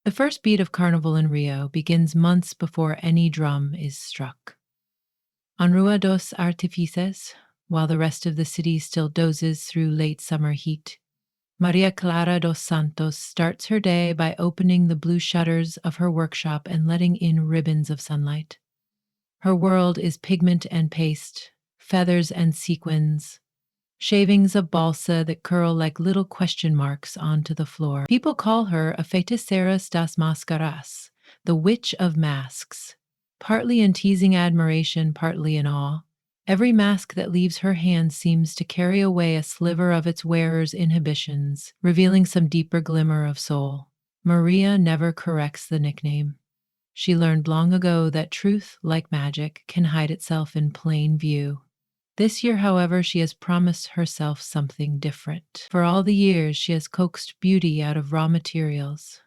The first beat of Carnival in Rio begins months before any drum is struck. On Rua dos Artifices, while the rest of the city still dozes through late summer heat, Maria Clara dos Santos starts her day by opening the blue shutters of her workshop and letting in ribbons of sunlight. Her world is pigment and paste, feathers and sequins, shavings of balsa that curl like little question marks onto the floor. People call her a feiticeras das máscaras, the witch of masks, partly in teasing admiration, partly in awe. Every mask that leaves her hand seems to carry away a sliver of its wearer's inhibitions, revealing some deeper glimmer of soul. Maria never corrects the nickname. She learned long ago that truth, like magic, can hide itself in plain view. This year, however, she has promised herself something different. For all the years she has coaxed beauty out of raw materials,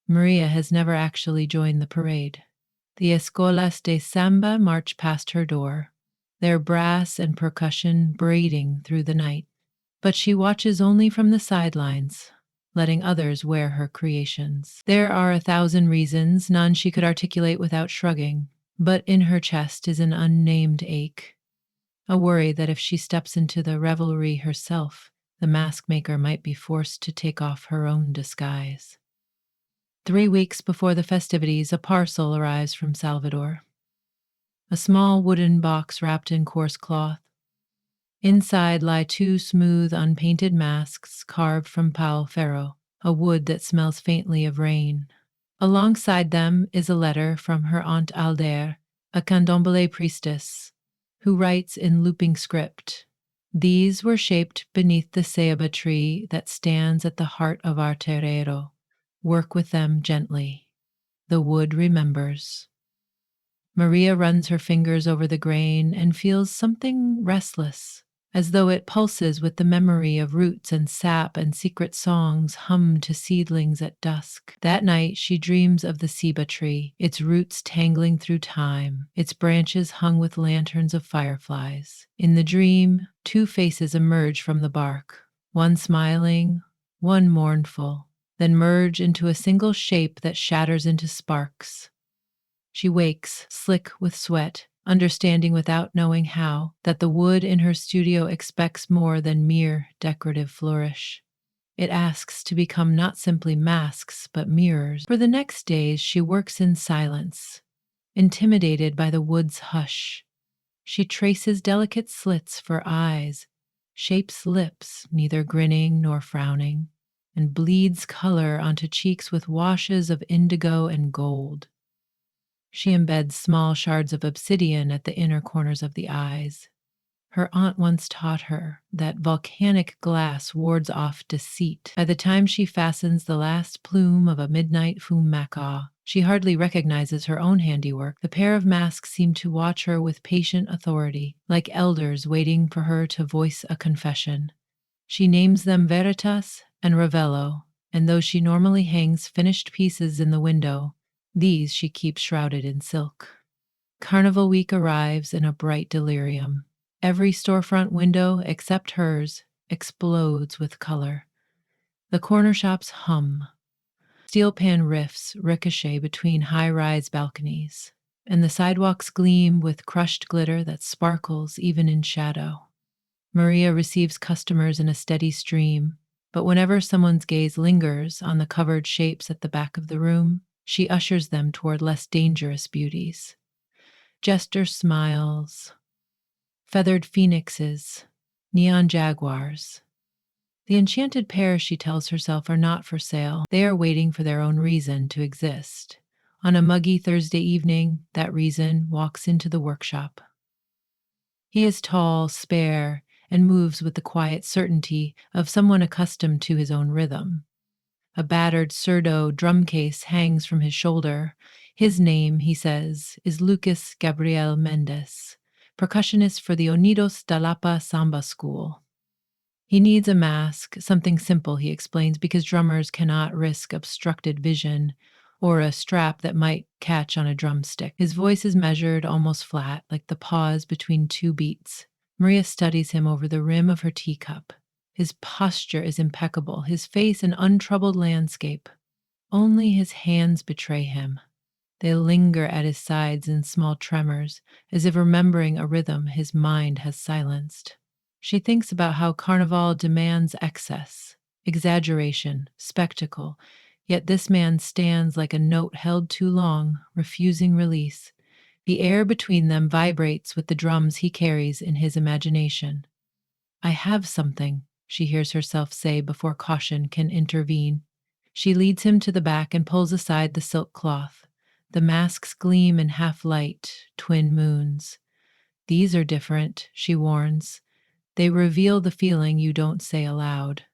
Maria has never actually joined the parade. The escolas de samba march past her door, their brass and percussion braiding through the night. But she watches only from the sidelines, letting others wear her creations. There are 1,000 reasons, none she could articulate without shrugging, but in her chest is an unnamed ache. A worry that if she steps into the revelry herself, the mask maker might be forced to take off her own disguise. 3 weeks before the festivities, a parcel arrives from Salvador. A small wooden box wrapped in coarse cloth. Inside lie 2 smooth, unpainted masks carved from pau ferro, a wood that smells faintly of rain. Alongside them is a letter from her Aunt Alder, a candomblé priestess, who writes in looping script. These were shaped beneath the ceiba tree that stands at the heart of our terreiro. Work with them gently. The wood remembers. Maria runs her fingers over the grain and feels something restless, as though it pulses with the memory of roots and sap and secret songs hummed to seedlings at dusk. That night she dreams of the ceiba tree, its roots tangling through time, its branches hung with lanterns of fireflies. In the dream, 2 faces emerge from the bark, one smiling, one mournful, then merge into a single shape that shatters into sparks. She wakes, slick with sweat, understanding without knowing how that the wood in her studio expects more than mere decorative flourish. It asks to become not simply masks, but mirrors. For the next days, she works in silence, intimidated by the wood's hush. She traces delicate slits for eyes, shapes lips, neither grinning nor frowning, and bleeds color onto cheeks with washes of indigo and gold. She embeds small shards of obsidian at the inner corners of the eyes. Her aunt once taught her that volcanic glass wards off deceit. By the time she fastens the last plume of a midnight fum macaw, she hardly recognizes her own handiwork. The pair of masks seem to watch her with patient authority, like elders waiting for her to voice a confession. She names them Veritas and Ravello, and though she normally hangs finished pieces in the window, these she keeps shrouded in silk. Carnival week arrives in a bright delirium. Every storefront window, except hers, explodes with color. The corner shops hum. Steel pan riffs ricochet between high-rise balconies, and the sidewalks gleam with crushed glitter that sparkles even in shadow. Maria receives customers in a steady stream, but whenever someone's gaze lingers on the covered shapes at the back of the room, she ushers them toward less dangerous beauties. Jester smiles, feathered phoenixes, neon jaguars. The enchanted pears, she tells herself, are not for sale. They are waiting for their own reason to exist. On a muggy Thursday evening, that reason walks into the workshop. He is tall, spare, and moves with the quiet certainty of someone accustomed to his own rhythm. A battered surdo drum case hangs from his shoulder. His name, he says, is Lucas Gabriel Mendes, percussionist for the Unidos da Lapa Samba School. He needs a mask, something simple, he explains, because drummers cannot risk obstructed vision or a strap that might catch on a drumstick. His voice is measured, almost flat, like the pause between 2 beats. Maria studies him over the rim of her teacup. His posture is impeccable, his face an untroubled landscape. Only his hands betray him. They linger at his sides in small tremors, as if remembering a rhythm his mind has silenced. She thinks about how Carnival demands excess, exaggeration, spectacle, yet this man stands like a note held too long, refusing release. The air between them vibrates with the drums he carries in his imagination. I have something, she hears herself say before caution can intervene. She leads him to the back and pulls aside the silk cloth. The masks gleam in half light, twin moons. These are different, she warns. They reveal the feeling you don't say aloud.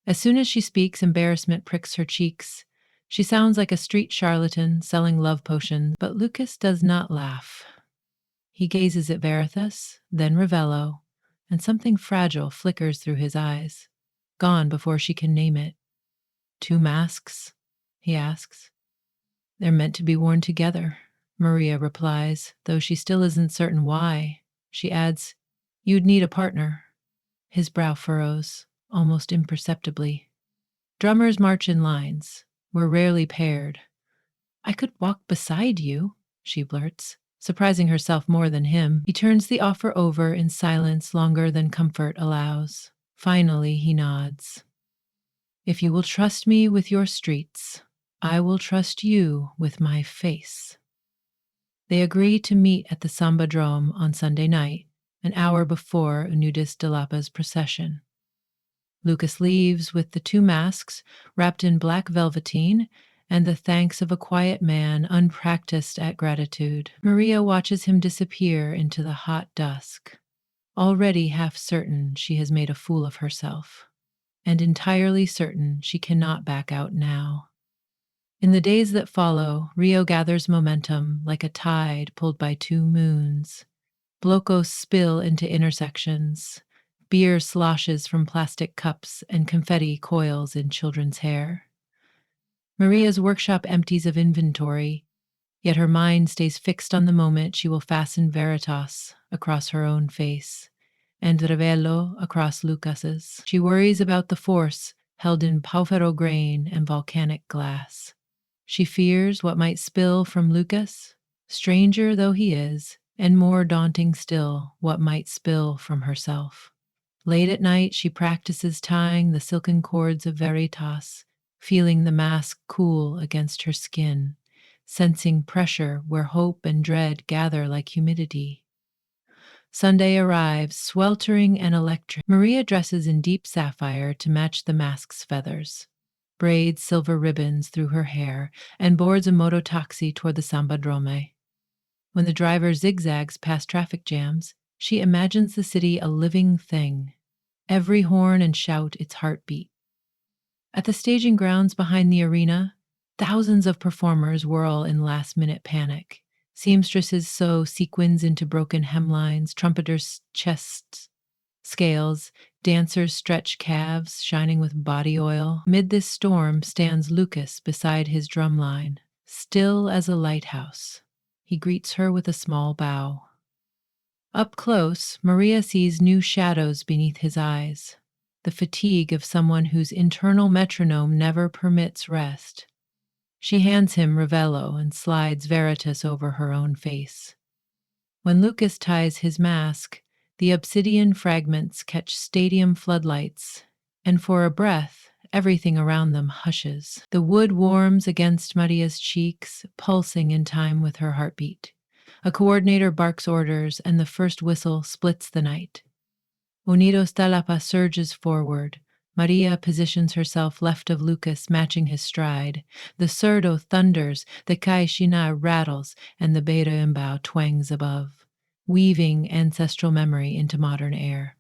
As soon as she speaks, embarrassment pricks her cheeks. She sounds like a street charlatan selling love potions, but Lucas does not laugh. He gazes at Verithus, then Ravello, and something fragile flickers through his eyes, gone before she can name it. Two masks? He asks. They're meant to be worn together, Maria replies, though she still isn't certain why. She adds, You'd need a partner. His brow furrows, almost imperceptibly. Drummers march in lines. We're rarely paired. I could walk beside you, she blurts, surprising herself more than him. He turns the offer over in silence longer than comfort allows. Finally, he nods. If you will trust me with your streets, I will trust you with my face. They agree to meet at the Sambadrome on Sunday night, an hour before Unidis de Lapa's procession. Lucas leaves with the two masks wrapped in black velveteen and the thanks of a quiet man unpracticed at gratitude. Maria watches him disappear into the hot dusk, already half certain she has made a fool of herself, and entirely certain she cannot back out now. In the days that follow, Rio gathers momentum like a tide pulled by two moons. Blocos spill into intersections. Beer sloshes from plastic cups and confetti coils in children's hair. Maria's workshop empties of inventory, yet her mind stays fixed on the moment she will fasten Veritas across her own face and Ravello across Lucas's. She worries about the force held in Paufero grain and volcanic glass. She fears what might spill from Lucas, stranger though he is, and more daunting still, what might spill from herself. Late at night, she practices tying the silken cords of Veritas, feeling the mask cool against her skin, sensing pressure where hope and dread gather like humidity. Sunday arrives, sweltering and electric. Maria dresses in deep sapphire to match the mask's feathers, braids silver ribbons through her hair, and boards a mototaxi toward the Sambadrome. When the driver zigzags past traffic jams, she imagines the city a living thing, every horn and shout its heartbeat. At the staging grounds behind the arena, thousands of performers whirl in last-minute panic. Seamstresses sew sequins into broken hemlines, trumpeters' chests, scales, dancers stretch calves, shining with body oil. Amid this storm stands Lucas beside his drumline, still as a lighthouse. He greets her with a small bow. Up close, Maria sees new shadows beneath his eyes, the fatigue of someone whose internal metronome never permits rest. She hands him Ravello and slides Veritas over her own face. When Lucas ties his mask, the obsidian fragments catch stadium floodlights, and for a breath, everything around them hushes. The wood warms against Maria's cheeks, pulsing in time with her heartbeat. A coordinator barks orders, and the first whistle splits the night. Unidos de Lapa surges forward. Maria positions herself left of Lucas, matching his stride. The surdo thunders, the caixina rattles, and the beta imbao twangs above, weaving ancestral memory into modern air.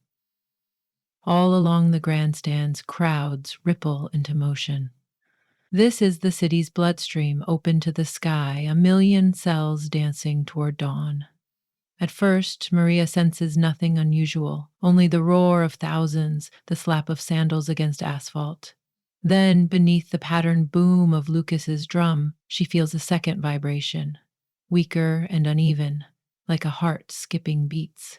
All along the grandstands, crowds ripple into motion. This is the city's bloodstream, open to the sky, a million cells dancing toward dawn. At first, Maria senses nothing unusual, only the roar of thousands, the slap of sandals against asphalt. Then, beneath the patterned boom of Lucas's drum, she feels a second vibration, weaker and uneven, like a heart skipping beats.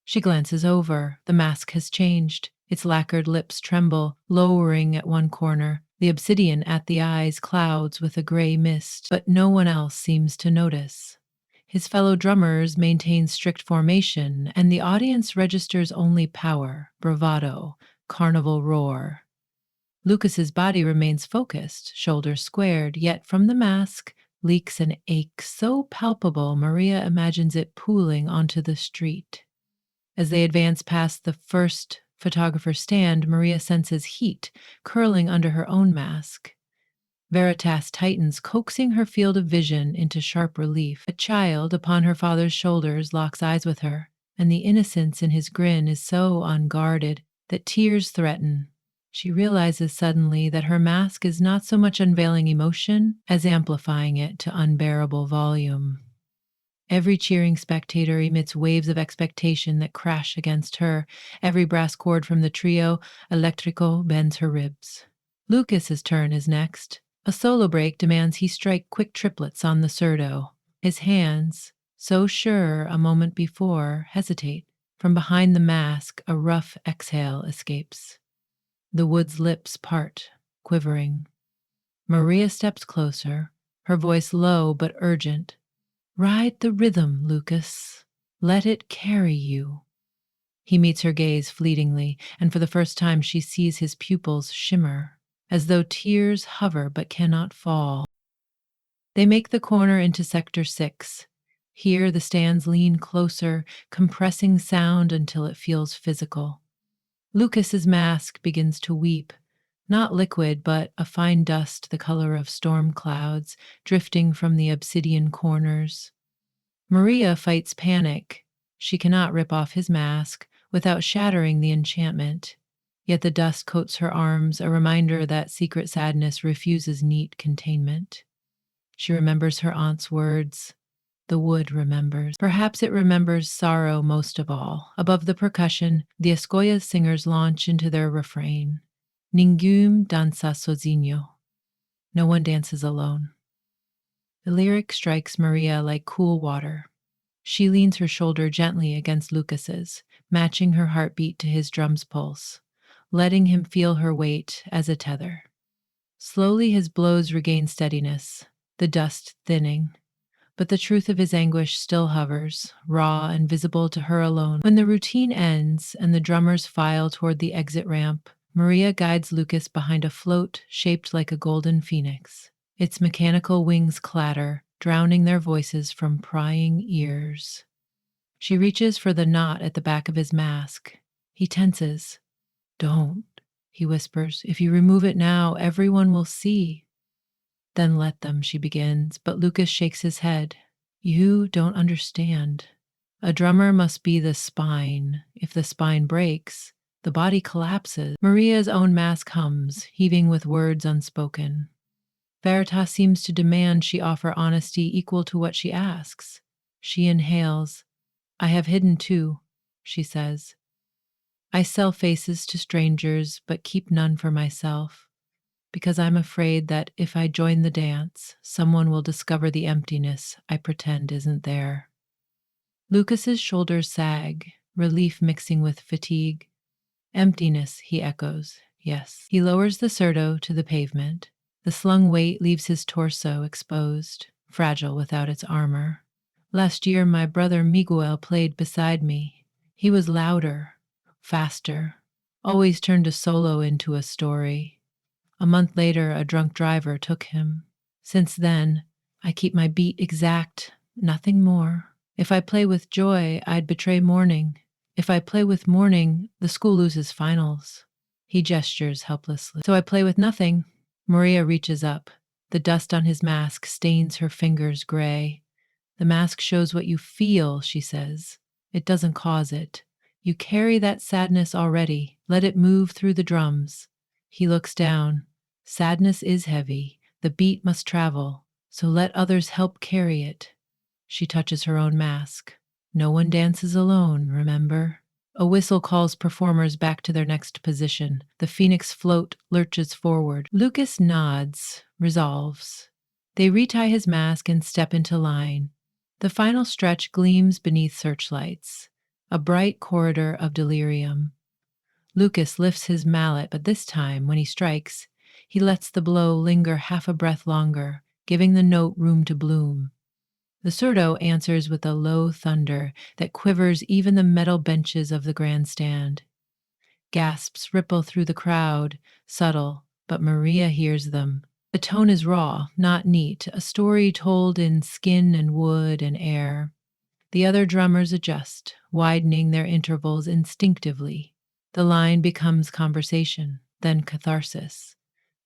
She glances over. The mask has changed. Its lacquered lips tremble, lowering at one corner, The obsidian at the eyes clouds with a gray mist, but no one else seems to notice. His fellow drummers maintain strict formation, and the audience registers only power, bravado, carnival roar. Lucas's body remains focused, shoulders squared, yet from the mask leaks an ache so palpable Maria imagines it pooling onto the street. As they advance past the first photographer's stand, Maria senses heat curling under her own mask. Veritas tightens, coaxing her field of vision into sharp relief. A child upon her father's shoulders locks eyes with her, and the innocence in his grin is so unguarded that tears threaten. She realizes suddenly that her mask is not so much unveiling emotion as amplifying it to unbearable volume. Every cheering spectator emits waves of expectation that crash against her. Every brass chord from the trio electrico bends her ribs. Lucas's turn is next. A solo break demands he strike quick triplets on the surdo. His hands, so sure a moment before, hesitate. From behind the mask, a rough exhale escapes. The wood's lips part, quivering. Maria steps closer, her voice low but urgent. Ride the rhythm, Lucas. Let it carry you. He meets her gaze fleetingly, and for the first time she sees his pupils shimmer, as though tears hover but cannot fall. They make the corner into Sector 6. Here the stands lean closer, compressing sound until it feels physical. Lucas's mask begins to weep, not liquid, but a fine dust the color of storm clouds drifting from the obsidian corners. Maria fights panic. She cannot rip off his mask without shattering the enchantment. Yet the dust coats her arms, a reminder that secret sadness refuses neat containment. She remembers her aunt's words. The wood remembers. Perhaps it remembers sorrow most of all. Above the percussion, the Escolla singers launch into their refrain. Ningún danza sozinho. No one dances alone. The lyric strikes Maria like cool water. She leans her shoulder gently against Lucas's, matching her heartbeat to his drum's pulse, letting him feel her weight as a tether. Slowly his blows regain steadiness, the dust thinning. But the truth of his anguish still hovers, raw and visible to her alone. When the routine ends and the drummers file toward the exit ramp, Maria guides Lucas behind a float shaped like a golden phoenix. Its mechanical wings clatter, drowning their voices from prying ears. She reaches for the knot at the back of his mask. He tenses. Don't, he whispers. If you remove it now, everyone will see. Then let them, she begins, but Lucas shakes his head. You don't understand. A drummer must be the spine. If the spine breaks, the body collapses. Maria's own mask hums, heaving with words unspoken. Veritas seems to demand she offer honesty equal to what she asks. She inhales. I have hidden too, she says. I sell faces to strangers, but keep none for myself. Because I'm afraid that if I join the dance, someone will discover the emptiness I pretend isn't there. Lucas's shoulders sag, relief mixing with fatigue. Emptiness, he echoes. Yes. He lowers the surdo to the pavement. The slung weight leaves his torso exposed, fragile without its armor. Last year, my brother Miguel played beside me. He was louder, faster, always turned a solo into a story. A month later, a drunk driver took him. Since then, I keep my beat exact, nothing more. If I play with joy, I'd betray mourning. If I play with mourning, the school loses finals. He gestures helplessly. So I play with nothing. Maria reaches up. The dust on his mask stains her fingers gray. The mask shows what you feel, she says. It doesn't cause it. You carry that sadness already. Let it move through the drums. He looks down. Sadness is heavy. The beat must travel. So let others help carry it. She touches her own mask. No one dances alone, remember? A whistle calls performers back to their next position. The phoenix float lurches forward. Lucas nods, resolves. They retie his mask and step into line. The final stretch gleams beneath searchlights. A bright corridor of delirium. Lucas lifts his mallet, but this time, when he strikes, He lets the blow linger half a breath longer, giving the note room to bloom. The surdo answers with a low thunder that quivers even the metal benches of the grandstand. Gasps ripple through the crowd, subtle, but Maria hears them. The tone is raw, not neat, a story told in skin and wood and air. The other drummers adjust, widening their intervals instinctively. The line becomes conversation, then catharsis.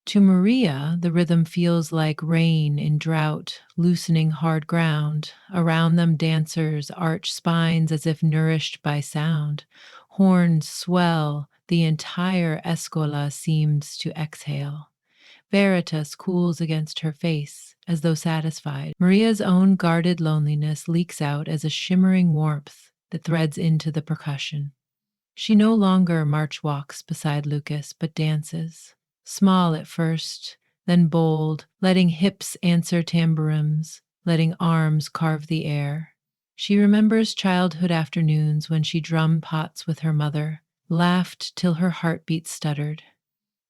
To Maria, the rhythm feels like rain in drought, loosening hard ground. Around them, dancers arch spines as if nourished by sound. Horns swell, the entire escola seems to exhale. Veritas cools against her face, as though satisfied. Maria's own guarded loneliness leaks out as a shimmering warmth that threads into the percussion. She no longer march walks beside Lucas, but dances. Small at first, then bold, letting hips answer tamburims, letting arms carve the air. She remembers childhood afternoons when she drummed pots with her mother, laughed till her heartbeat stuttered.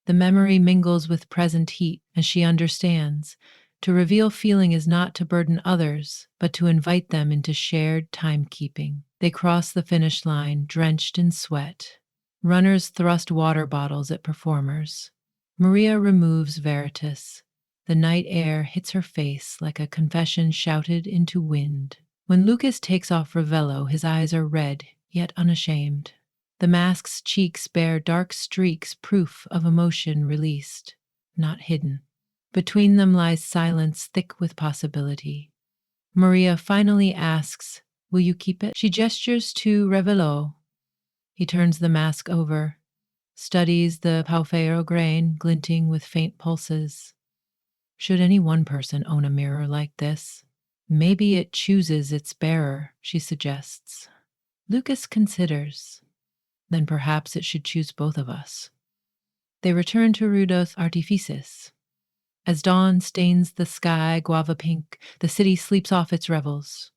The memory mingles with present heat as she understands. To reveal feeling is not to burden others, but to invite them into shared timekeeping. They cross the finish line, drenched in sweat. Runners thrust water bottles at performers. Maria removes Veritas. The night air hits her face like a confession shouted into wind. When Lucas takes off Ravello, his eyes are red, yet unashamed. The mask's cheeks bear dark streaks, proof of emotion released, not hidden. Between them lies silence thick with possibility. Maria finally asks, "Will you keep it?" She gestures to Ravello. He turns the mask over, studies the Paufero grain glinting with faint pulses. Should any one person own a mirror like this? Maybe it chooses its bearer, she suggests. Lucas considers. Then perhaps it should choose both of us. They return to Rue dos Artifices. As dawn stains the sky guava pink, the city sleeps off its revels.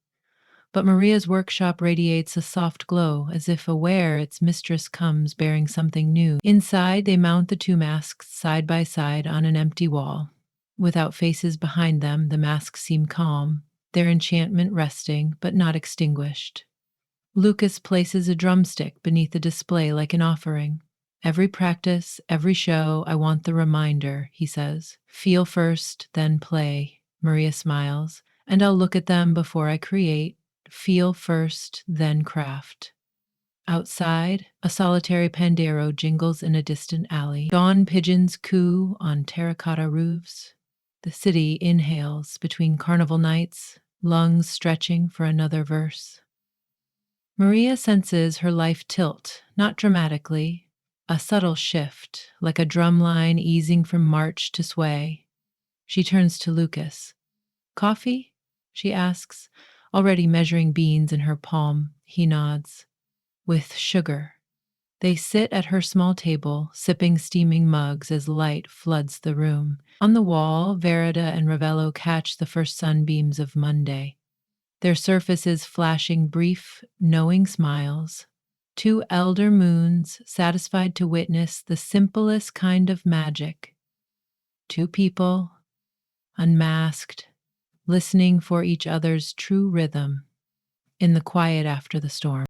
But Maria's workshop radiates a soft glow, as if aware its mistress comes bearing something new. Inside, they mount the two masks side by side on an empty wall. Without faces behind them, the masks seem calm, their enchantment resting, but not extinguished. Lucas places a drumstick beneath the display like an offering. Every practice, every show, I want the reminder, he says. Feel first, then play. Maria smiles. And I'll look at them before I create. Feel first, then craft. Outside, a solitary pandero jingles in a distant alley. Dawn pigeons coo on terracotta roofs. The city inhales between carnival nights, lungs stretching for another verse. Maria senses her life tilt, not dramatically, a subtle shift, like a drum line easing from march to sway. She turns to Lucas. "Coffee?" she asks, already measuring beans in her palm. He nods. "With sugar." They sit at her small table, sipping steaming mugs as light floods the room. On the wall, Verida and Ravello catch the first sunbeams of Monday. Their surfaces flashing brief, knowing smiles. Two elder moons satisfied to witness the simplest kind of magic. Two people, unmasked, listening for each other's true rhythm in the quiet after the storm.